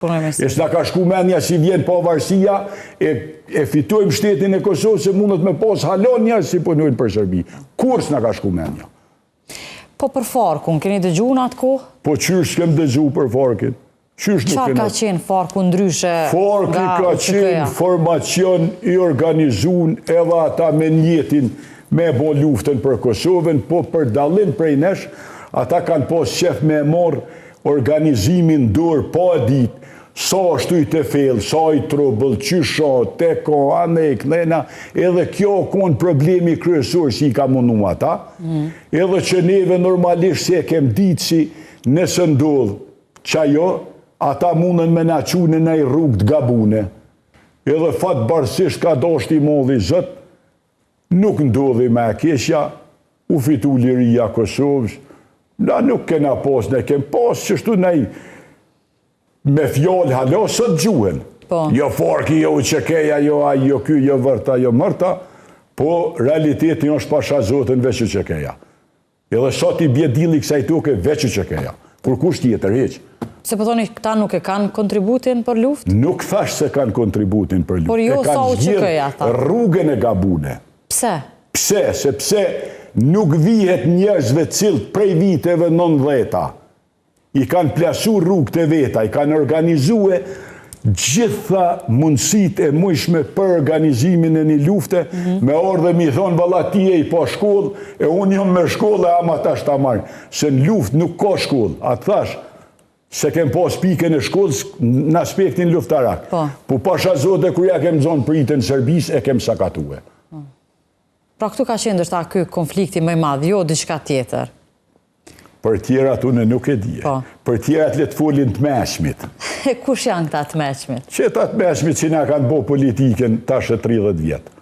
E s'na ka shku menja si vjen pavarësia, e fitojmë shtetin e Kosovës se mundet me pas halonja si punojnë për Serbi. Kur s'na ka shku menja? Po për Farkun, keni dëgju në atë kohë? Po qysh s'kem dëgju për Farkin? Çfarë ka qenë Farku ndryshe? Farki ka qenë formacion i organizun edhe ata me njetin me bo luftën për Kosovën, po për dallim prej nesh, ata kanë pas qef me morë organizimin dorë pa ditë, sa ashtu i të fellë, sa i trubëll, qysha, teko, anek, nena, edhe kjo konë problemi kryesor si i ka mundu ata, edhe që neve normalisht se kem ditë si nëse ndodhë qajo, ata mundën me na qunë në i rrugë të gabune, edhe fatë barësisht ka dashti modhi zët, nuk ndodhi me keqja, u fitu liria Kosovës, na nuk kena pas, ne kem pas që shtu nej me fjallë halo sot gjuhen. Jo Farki, jo Qekeja, jo aj, jo ky, jo vërta, jo mërta, po realiteti është pasha zotën veç Qekeja. Edhe sot i bje dili kësaj toke veç Qekeja, kur kush tjetër heq. Se po thoni këta nuk e kanë kontributin për luftë? Nuk thash se kanë kontributin për luftë. Por jo sa u Qekeja ta? Rrugën e gabune. Pse? Pse? Sepse nuk vihet njerëzve cilët prej viteve 90-ta. I kanë plasu rrugët e veta, i kanë organizue gjitha mundësit e mujshme për organizimin e një lufte, me ardhe mi thonë, valla ti e i pa shkollë, e unë jam me shkollë e ama tash ta marrë. Se në luft nuk ka shkollë. A të thash, se kem pas pikën e shkollës në aspektin luftarak. Po pasha zote, kërja kem zonë pritën Serbis, e kem sakatue. Pra këtu ka qenë ndërsa ky konflikti më i madh, jo diçka tjetër. Për tjerat unë nuk e dje. Për tjerat le të folin të meshmit. Kush janë këta të meshmit? Që ta të meshmit që na kanë bo politikën tash e 30 vjetë.